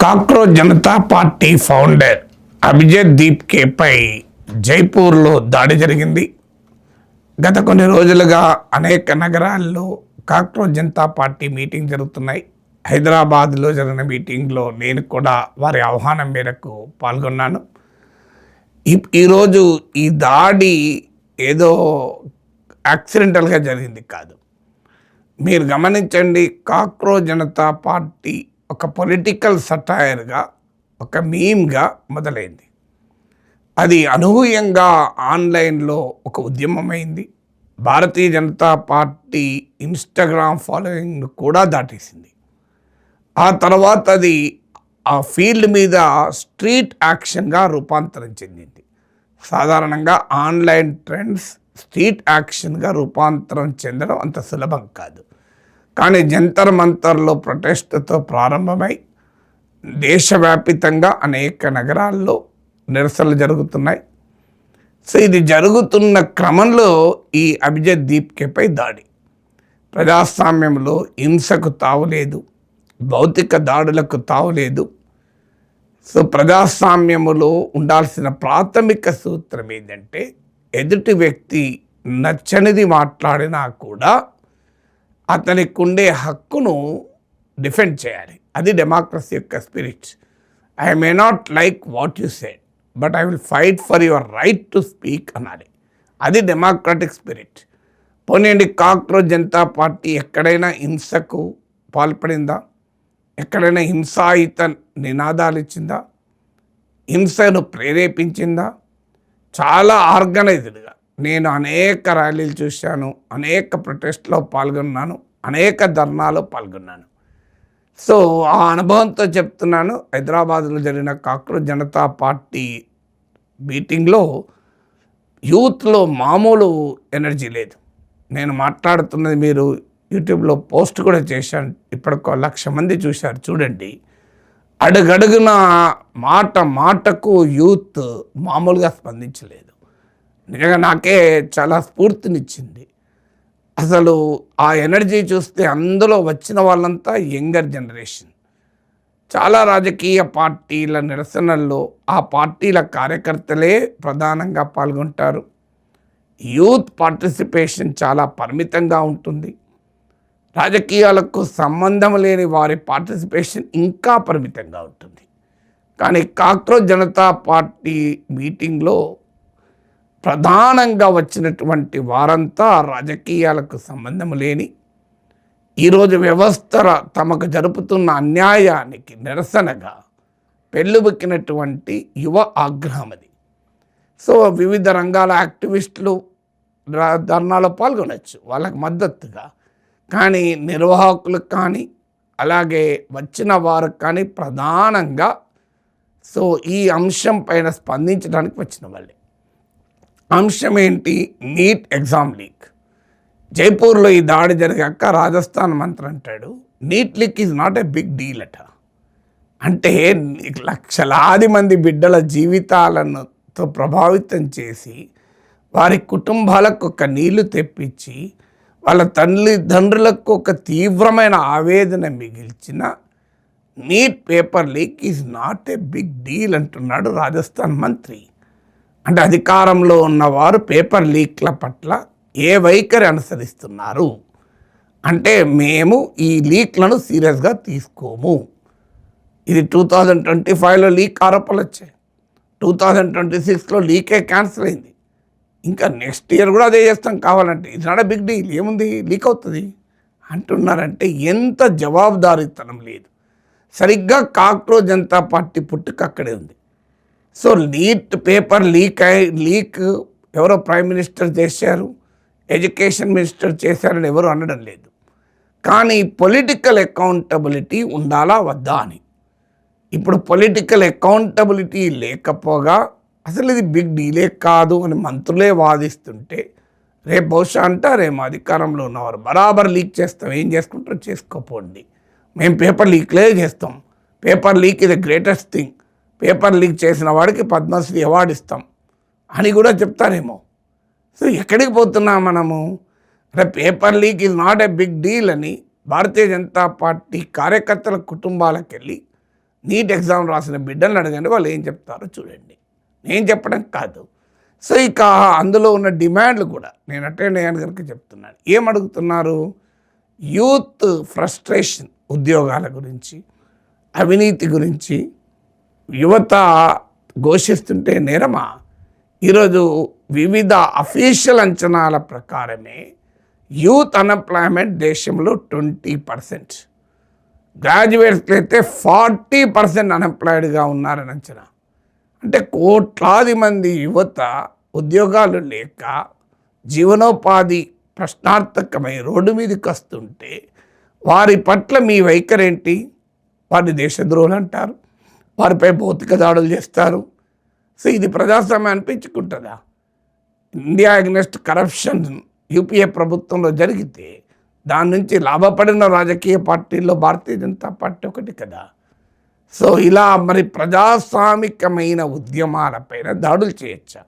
Cockroach Janata party founder Abhijit దీప్కేపై జైపూర్లో దాడి జరిగింది. గత కొన్ని రోజులుగా అనేక నగరాల్లో కాక్రోచ్ జనతా పార్టీ మీటింగ్ జరుగుతున్నాయి. హైదరాబాద్లో జరిగిన మీటింగ్లో నేను కూడా వారి ఆహ్వానం మేరకు పాల్గొన్నాను. ఈరోజు ఈ దాడి ఏదో యాక్సిడెంటల్గా జరిగింది కాదు. మీరు గమనించండి, కాక్రోచ్ జనతా పార్టీ ఒక పొలిటికల్ సటైర్గా, ఒక మీమ్గా మొదలైంది. అది అనూహ్యంగా ఆన్లైన్లో ఒక ఉద్యమమైంది. భారతీయ జనతా పార్టీ ఇన్స్టాగ్రామ్ ఫాలోయింగ్ను కూడా దాటేసింది. ఆ తర్వాత అది ఆ ఫీల్డ్ మీద స్ట్రీట్ యాక్షన్గా రూపాంతరం చెందింది. సాధారణంగా ఆన్లైన్ ట్రెండ్స్ స్ట్రీట్ యాక్షన్గా రూపాంతరం చెందడం అంత సులభం కాదు. కానీ జంతర్ మంతర్లో ప్రొటెస్ట్తో ప్రారంభమై దేశవ్యాపితంగా అనేక నగరాల్లో నిరసనలు జరుగుతున్నాయి. సో ఇది జరుగుతున్న క్రమంలో ఈ అభిజిత్ దీప్కేపై దాడి. ప్రజాస్వామ్యంలో హింసకు తావులేదు, భౌతిక దాడులకు తావులేదు. సో ప్రజాస్వామ్యములో ఉండాల్సిన ప్రాథమిక సూత్రం ఏంటంటే, ఎదుటి వ్యక్తి నచ్చనిది మాట్లాడినా కూడా అతనికి ఉండే హక్కును డిఫెండ్ చేయాలి. అది డెమోక్రసీ యొక్క spirit. I may not like what you said, but I will fight for your right to speak అనాలి. అది డెమోక్రటిక్ స్పిరిట్. పోనీయండి, కాక్రోచ్ జనతా పార్టీ ఎక్కడైనా హింసకు పాల్పడిందా? ఎక్కడైనా హింసాయుత నినాదాలు ఇచ్చిందా? హింసను ప్రేరేపించిందా? చాలా ఆర్గనైజ్డ్గా నేను అనేక ర్యాలీలు చూశాను, అనేక ప్రొటెస్ట్లో పాల్గొన్నాను, అనేక ధర్నాలో పాల్గొన్నాను. సో ఆ అనుభవంతో చెప్తున్నాను. హైదరాబాద్లో జరిగిన కాక్రోచ్ జనతా పార్టీ మీటింగ్లో యూత్లో మామూలు ఎనర్జీ లేదు. నేను మాట్లాడుతున్నది మీరు యూట్యూబ్లో పోస్ట్ కూడా చేశాను. ఇప్పటికో 1,00,000 మంది చూశారు. చూడండి, అడుగడుగున మాటకు యూత్ మామూలుగా స్పందించలేదు. నిజంగా నాకే చాలా స్ఫూర్తినిచ్చింది. అసలు ఆ ఎనర్జీ చూస్తే అందులో వచ్చిన వాళ్ళంతా యంగర్ జనరేషన్. చాలా రాజకీయ పార్టీల నిరసనల్లో ఆ పార్టీల కార్యకర్తలే ప్రధానంగా పాల్గొంటారు. యూత్ పార్టిసిపేషన్ చాలా పరిమితంగా ఉంటుంది. రాజకీయాలకు సంబంధం లేని వారి పార్టిసిపేషన్ ఇంకా పరిమితంగా ఉంటుంది. కానీ కాక్రోచ్ జనతా పార్టీ మీటింగ్లో ప్రధానంగా వచ్చినటువంటి వారంతా రాజకీయాలకు సంబంధం లేని, ఈరోజు వ్యవస్థ తమకు జరుపుతున్న అన్యాయానికి నిరసనగా పెళ్ళుబుక్కినటువంటి యువ ఆగ్రహం అది. సో వివిధ రంగాల యాక్టివిస్టులు ధర్నాలో పాల్గొనవచ్చు వాళ్ళకు మద్దతుగా. కానీ నిర్వాహకులకు కానీ అలాగే వచ్చిన వారికి కానీ ప్రధానంగా సో ఈ అంశం పైన స్పందించడానికి వచ్చిన వాళ్ళే. అంశం ఏంటి? NEET exam leak. జైపూర్లో ఈ దాడి జరిగాక రాజస్థాన్ మంత్రి అంటాడు, NEET leak is not a big deal అట. అంటే లక్షలాది మంది బిడ్డల జీవితాలతో ప్రభావితం చేసి వారి కుటుంబాలకు ఒక నీళ్లు తెప్పించి వాళ్ళ తల్లిదండ్రులకు ఒక తీవ్రమైన ఆవేదన మిగిల్చిన NEET paper leak is not a big deal అంటున్నాడు రాజస్థాన్ మంత్రి. అంటే అధికారంలో ఉన్నవారు పేపర్ లీక్ల పట్ల ఏ వైఖరి అనుసరిస్తున్నారు అంటే, మేము ఈ లీక్లను సీరియస్గా తీసుకోము. ఇది 2025లో లీక్ ఆరోపణలు వచ్చాయి, 2026లో లీకే క్యాన్సిల్ అయింది. ఇంకా నెక్స్ట్ ఇయర్ కూడా అదే చేస్తాం కావాలంటే. ఇది నాట్ బిగ్ డీల్, ఏముంది లీక్ అవుతుంది అంటున్నారంటే ఎంత జవాబుదారీతనం లేదు. సరిగ్గా కాక్రోచ్ జనతా పార్టీ పుట్టుక అక్కడే ఉంది. సో నీట్ పేపర్ లీక్ ఎవరో ప్రైమ్ మినిస్టర్ చేశారు, ఎడ్యుకేషన్ మినిస్టర్ చేశారని ఎవరు అనడం లేదు. కానీ పొలిటికల్ అకౌంటబిలిటీ ఉండాలా వద్దా అని. ఇప్పుడు పొలిటికల్ అకౌంటబిలిటీ లేకపోగా అసలు ఇది బిగ్ డీలే కాదు అని మంత్రులే వాదిస్తుంటే, రేపు బహుశా అంటారేమో అధికారంలో ఉన్నవారు బరాబర్ లీక్ చేస్తాం, ఏం చేసుకుంటారో చేసుకోపోండి, మేము పేపర్ లీక్లే చేస్తాం, పేపర్ లీక్ ఇది గ్రేటెస్ట్ థింగ్, పేపర్ లీక్ చేసిన వాడికి పద్మశ్రీ అవార్డు ఇస్తాం అని కూడా చెప్తారేమో. సో ఎక్కడికి పోతున్నాం మనము? అంటే paper leak is not a big deal అని భారతీయ జనతా పార్టీ కార్యకర్తల కుటుంబాలకు వెళ్ళి నీట్ ఎగ్జామ్ రాసిన బిడ్డలను అడగండి, వాళ్ళు ఏం చెప్తారో చూడండి. నేను చెప్పడం కాదు. సో ఇక అందులో ఉన్న డిమాండ్లు కూడా నేను అటెండ్ అయ్యాను కనుక చెప్తున్నాను. ఏం అడుగుతున్నారు? యూత్ ఫ్రస్ట్రేషన్, ఉద్యోగాల గురించి, అవినీతి గురించి యువత ఘోషిస్తుంటే నేరమా? ఈరోజు వివిధ అఫీషియల్ అంచనాల ప్రకారమే యూత్ అన్ఎంప్లాయ్మెంట్ దేశంలో 20%, గ్రాడ్యుయేట్స్కి అయితే 40% అన్ఎంప్లాయిడ్గా ఉన్నారని అంచనా. అంటే కోట్లాది మంది యువత ఉద్యోగాలు లేక జీవనోపాధి ప్రశ్నార్థకమై రోడ్డు మీదకి వస్తుంటే వారి పట్ల మీ వైఖరి ఏంటి? వారిని దేశద్రోహులు అంటారు, వారిపై భౌతిక దాడులు చేస్తారు. సో ఇది ప్రజాస్వామ్యం అనిపించుకుంటుందా? ఇండియా అగెన్స్ట్ కరప్షన్ యూపీఏ ప్రభుత్వంలో జరిగితే దాని నుంచి లాభపడిన రాజకీయ పార్టీల్లో భారతీయ జనతా పార్టీ ఒకటి కదా. సో ఇలా మరి ప్రజాస్వామికమైన ఉద్యమాలపైన దాడులు చేయొచ్చా?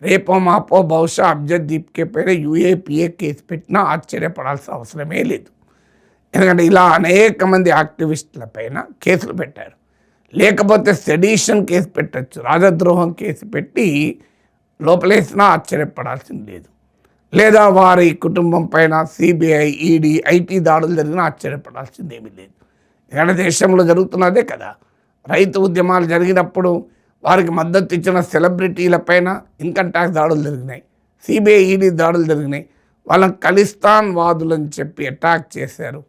రేపో మాపో బహుశా అబ్జద్ దీప్కే పైన యూఏపీఏ కేసు పెట్టినా ఆశ్చర్యపడాల్సిన అవసరమే లేదు. ఎందుకంటే ఇలా అనేక మంది యాక్టివిస్టుల పైన కేసులు పెట్టారు. లేకపోతే సెడిషన్ కేసు పెట్టచ్చు, రాజద్రోహం కేసు పెట్టి లోపలేసినా ఆశ్చర్యపడాల్సింది లేదు. లేదా వారి కుటుంబం పైన సిబిఐ, ఈడీ, ఐటీ దాడులు జరిగినా ఆశ్చర్యపడాల్సింది ఏమీ లేదు. ఇక్కడ దేశంలో జరుగుతున్నదే కదా. రైతు ఉద్యమాలు జరిగినప్పుడు వారికి మద్దతు ఇచ్చిన సెలబ్రిటీల పైన ఇన్కమ్ ట్యాక్స్ దాడులు జరిగినాయి, సిబిఐ, ఈడీ దాడులు జరిగినాయి. వాళ్ళని ఖలిస్తాన్ వాదులని చెప్పి అటాక్ చేశారు.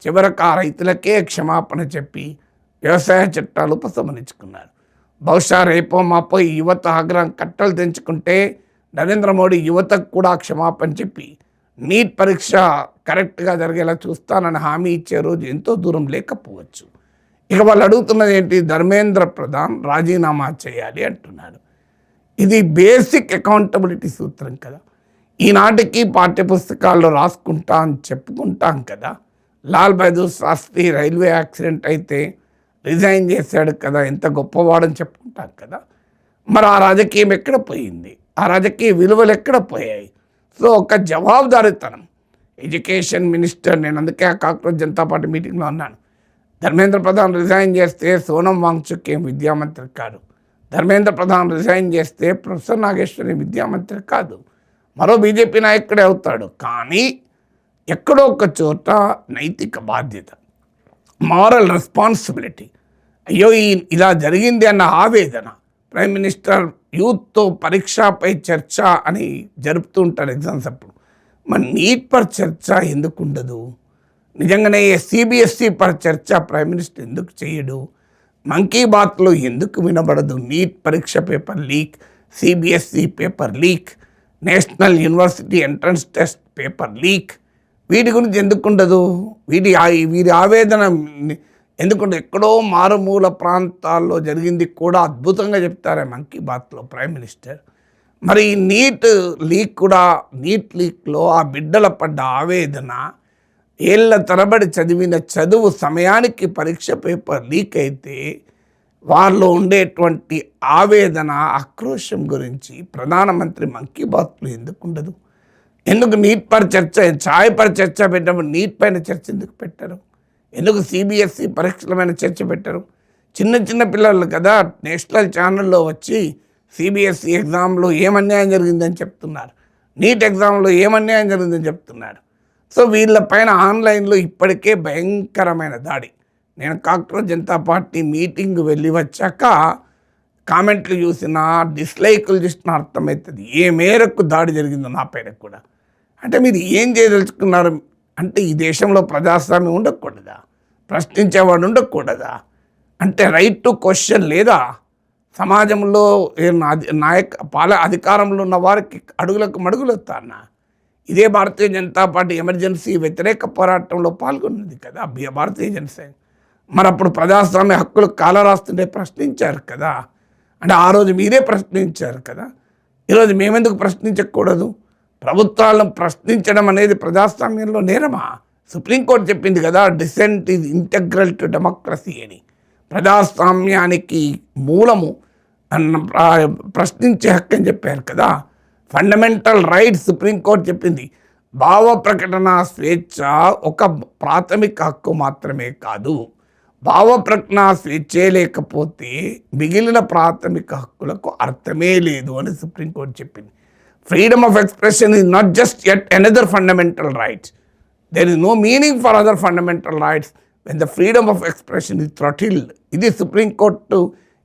చివరికి ఆ రైతులకే క్షమాపణ చెప్పి వ్యవసాయ చట్టాలు ఉపసంహరించుకున్నారు. బహుశా రేపో మాపో ఈ యువత ఆగ్రహం కట్టలు తెంచుకుంటే నరేంద్ర మోడీ యువతకు కూడా క్షమాపణ చెప్పి నీట్ పరీక్ష కరెక్ట్గా జరిగేలా చూస్తానని హామీ ఇచ్చే రోజు ఎంతో దూరం లేకపోవచ్చు. ఇక వాళ్ళు అడుగుతున్నది ఏంటి? ధర్మేంద్ర ప్రధాన్ రాజీనామా చేయాలి అంటున్నారు. ఇది బేసిక్ అకౌంటబిలిటీ సూత్రం కదా. ఈనాటికి పాఠ్యపుస్తకాల్లో రాసుకుంటా అని చెప్పుకుంటాం కదా. లాల్ బహదూర్ శాస్త్రి రైల్వే యాక్సిడెంట్ అయితే రిజైన్ చేశాడు కదా, ఎంత గొప్పవాడని చెప్పుకుంటాం కదా. మరి ఆ రాజకీయం ఎక్కడ పోయింది? ఆ రాజకీయ విలువలు ఎక్కడ పోయాయి? సో ఒక జవాబుదారీతనం. ఎడ్యుకేషన్ మినిస్టర్, నేను అందుకే ఆ కాక్రోచ్ జనతా పార్టీ మీటింగ్లో అన్నాను, ధర్మేంద్ర ప్రధాన్ రిజైన్ చేస్తే సోనం వాంగ్చుక్ ఏం విద్యామంత్రి కాదు, ధర్మేంద్ర ప్రధాన్ రిజైన్ చేస్తే ప్రొఫెసర్ నాగేశ్వరి విద్యామంత్రి కాదు, మరో బీజేపీ నాయకుడే అవుతాడు. కానీ ఎక్కడో ఒక చోట నైతిక బాధ్యత, మారల్ రెస్పాన్సిబిలిటీ, అయ్యో ఇలా జరిగింది అన్న ఆవేదన. ప్రైమ్ మినిస్టర్ యూత్తో పరీక్షపై చర్చ అని జరుపుతూ ఉంటారు ఎగ్జామ్స్ అప్పుడు. మరి నీట్ పర్ చర్చ ఎందుకు ఉండదు? నిజంగానే సిబిఎస్ఈ పర్ చర్చ ప్రైమ్ మినిస్టర్ ఎందుకు చేయడు? మన్ కీ బాత్లో ఎందుకు వినబడదు? నీట్ పరీక్ష paper leak, CBSE paper leak, national university entrance test paper leak, వీటి గురించి ఎందుకు ఉండదు? వీరి ఆవేదన ఎందుకంటే ఎక్కడో మారుమూల ప్రాంతాల్లో జరిగింది కూడా అద్భుతంగా చెప్తారే మన్ కీ బాత్లో ప్రైమ్ మినిస్టర్. మరి నీట్ లీక్ కూడా, నీట్ లీక్లో ఆ బిడ్డల పడ్డ ఆవేదన, ఏళ్ళ తరబడి చదివిన చదువు సమయానికి పరీక్ష పేపర్ లీక్ అయితే వారిలో ఉండేటువంటి ఆవేదన, ఆక్రోశం గురించి ప్రధానమంత్రి మన్ కీ బాత్లో ఎందుకు ఉండదు? ఎందుకు నీట్ పర్ చర్చ, ఛాయ్ పర్ చర్చ పెట్టినప్పుడు నీట్ పైన చర్చ ఎందుకు పెట్టరు? ఎందుకు సిబిఎస్ఈ పరీక్షల పైన చర్చ పెట్టరు? చిన్న చిన్న పిల్లలు కదా నేషనల్ ఛానల్లో వచ్చి సిబిఎస్ఈ ఎగ్జామ్లో ఏమన్యాయం జరిగిందని చెప్తున్నారు, నీట్ ఎగ్జామ్లో ఏమన్యాయం జరిగిందని చెప్తున్నారు. సో వీళ్ళపైన ఆన్లైన్లో ఇప్పటికే భయంకరమైన దాడి. నేను కాక్రోచ్ జనతా పార్టీ మీటింగ్ వెళ్ళి వచ్చాక కామెంట్లు చూసినా, డిస్లైకులు చూసినా అర్థమవుతుంది ఏ మేరకు దాడి జరిగిందో నా పైన కూడా. అంటే మీరు ఏం చేయదలుచుకున్నారు? అంటే ఈ దేశంలో ప్రజాస్వామ్యం ఉండకూడదా? ప్రశ్నించేవాడు ఉండకూడదా? అంటే రైట్ టు క్వశ్చన్ లేదా? సమాజంలో అధికారంలో ఉన్న వారికి అడుగులకు మడుగులొస్తానా? ఇదే భారతీయ జనతా పార్టీ ఎమర్జెన్సీ వ్యతిరేక పోరాటంలో పాల్గొన్నది కదా భారతీయ జనసేన. మరి అప్పుడు ప్రజాస్వామ్య హక్కులు కాలరాస్తుంటే ప్రశ్నించారు కదా. అంటే ఆ రోజు మీరే ప్రశ్నించారు కదా. ఈరోజు మేమెందుకు ప్రశ్నించకూడదు? ప్రభుత్వాలను ప్రశ్నించడం అనేది ప్రజాస్వామ్యంలో నేరమా? సుప్రీంకోర్టు చెప్పింది కదా, dissent is integral to democracy అని. ప్రజాస్వామ్యానికి మూలము ప్రశ్నించే హక్కు అని చెప్పారు కదా. ఫండమెంటల్ రైట్స్ సుప్రీంకోర్టు చెప్పింది. భావ ప్రకటన స్వేచ్ఛ ఒక ప్రాథమిక హక్కు మాత్రమే కాదు, భావ ప్రకటన స్వేచ్ఛే లేకపోతే మిగిలిన ప్రాథమిక హక్కులకు అర్థమే లేదు అని సుప్రీంకోర్టు చెప్పింది. Freedom of expression is not just yet another fundamental right. There is no meaning for other fundamental rights when the freedom of expression is throttled. ఇది సుప్రీంకోర్టు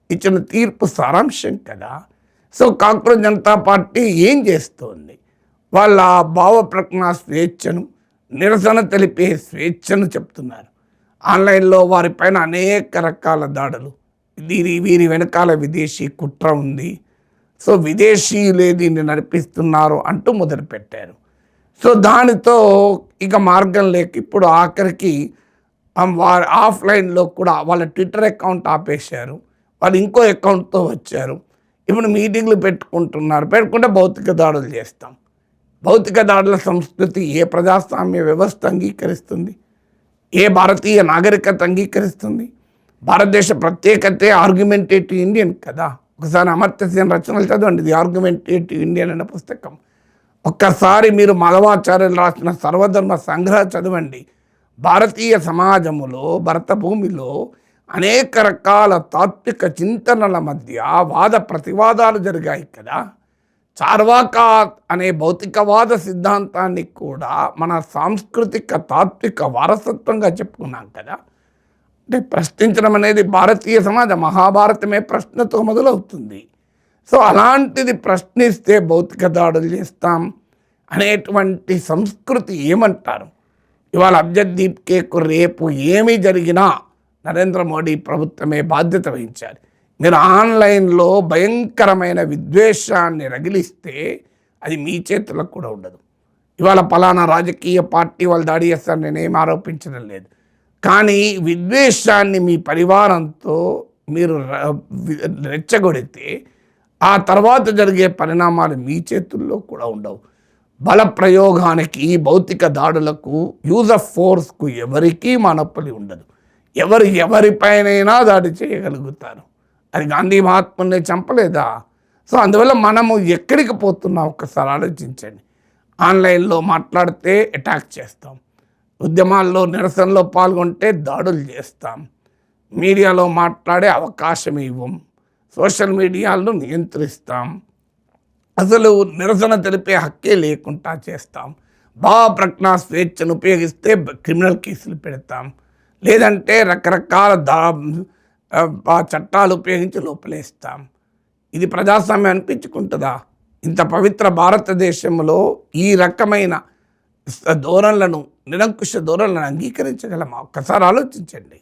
ఇచ్చిన తీర్పు సారాంశం కదా. సో కాంగ్రెస్ జనతా పార్టీ ఏం చేస్తోంది? వాళ్ళ భావ ప్రకటన స్వేచ్ఛను, నిరసన తెలిపే స్వేచ్ఛను చెప్తున్నారు. ఆన్లైన్లో వారిపైన అనేక రకాల దాడులు, వీరి వెనకాల విదేశీ కుట్ర ఉంది, సో విదేశీయులే దీన్ని నడిపిస్తున్నారు అంటూ మొదలుపెట్టారు. సో దానితో ఇక మార్గం లేక ఇప్పుడు ఆఖరికి వారు ఆఫ్లైన్లో కూడా వాళ్ళ ట్విట్టర్ అకౌంట్ ఆపేశారు. వాళ్ళు ఇంకో అకౌంట్తో వచ్చారు. ఇప్పుడు మీటింగ్లు పెట్టుకుంటే భౌతిక దాడులు చేస్తాం. భౌతిక దాడుల సంస్కృతి ఏ ప్రజాస్వామ్య వ్యవస్థ అంగీకరిస్తుంది? ఏ భారతీయ నాగరికత అంగీకరిస్తుంది? భారతదేశ ప్రత్యేకతే ఆర్గ్యుమెంటేటివ్ ఇండియన్ కదా. ఒకసారి అమర్త్య సేన్ రచనలు చదవండి, ది ఆర్గ్యుమెంటేటివ్ ఇండియన్ అనే పుస్తకం. ఒక్కసారి మీరు మాధవాచార్యులు రాసిన సర్వధర్మ సంగ్రహ చదవండి. భారతీయ సమాజములో, భరత భూమిలో అనేక రకాల తాత్విక చింతనల మధ్య వాద ప్రతివాదాలు జరిగాయి కదా. చార్వాక అనే భౌతికవాద సిద్ధాంతాన్ని కూడా మన సాంస్కృతిక తాత్విక వారసత్వంగా చెప్పుకున్నాం కదా. అంటే ప్రశ్నించడం అనేది భారతీయ సమాజం, మహాభారతమే ప్రశ్నతో మొదలవుతుంది. సో అలాంటిది ప్రశ్నిస్తే భౌతిక దాడులు చేస్తాం అనేటువంటి సంస్కృతి ఏమంటారు? ఇవాళ అబ్జద్ దీప్ కేకు రేపు ఏమీ జరిగినా నరేంద్ర మోడీ ప్రభుత్వమే బాధ్యత వహించాలి. మీరు ఆన్లైన్లో భయంకరమైన విద్వేషాన్ని రగిలిస్తే అది మీ చేతులకు కూడా ఉండదు. ఇవాళ పలానా రాజకీయ పార్టీ వాళ్ళు దాడి చేస్తారు, నేనేం ఆరోపించడం లేదు. కానీ విద్వేషాన్ని మీ పరివారంతో మీరు రెచ్చగొడితే ఆ తర్వాత జరిగే పరిణామాలు మీ చేతుల్లో కూడా ఉండవు. బల ప్రయోగానికి, భౌతిక దాడులకు, యూజ్ ఆఫ్ ఫోర్స్కు ఎవరికీ మానొప్పలి ఉండదు. ఎవరిపైనైనా దాడి చేయగలుగుతారు. అది గాంధీ మహాత్ముల్ని చంపలేదా? సో అందువల్ల మనము ఎక్కడికి పోతున్నాం ఒక్కసారి ఆలోచించండి. ఆన్లైన్లో మాట్లాడితే అటాక్ చేస్తాం, ఉద్యమాల్లో నిరసనలో పాల్గొంటే దాడులు చేస్తాం, మీడియాలో మాట్లాడే అవకాశం ఇవ్వం, సోషల్ మీడియాలను నియంత్రిస్తాం, అసలు నిరసన తెలిపే హక్కే లేకుండా చేస్తాం, భావ ప్రకటన స్వేచ్ఛను ఉపయోగిస్తే క్రిమినల్ కేసులు పెడతాం, లేదంటే రకరకాల చట్టాలు ఉపయోగించి లోపలేస్తాం. ఇది ప్రజాస్వామ్యం అనిపించుకుంటుందా? ఇంత పవిత్ర భారతదేశంలో ఈ రకమైన ధోరణులను, నిరంకుశ ధోరణులను అంగీకరించగలమా? ఒక్కసారి ఆలోచించండి.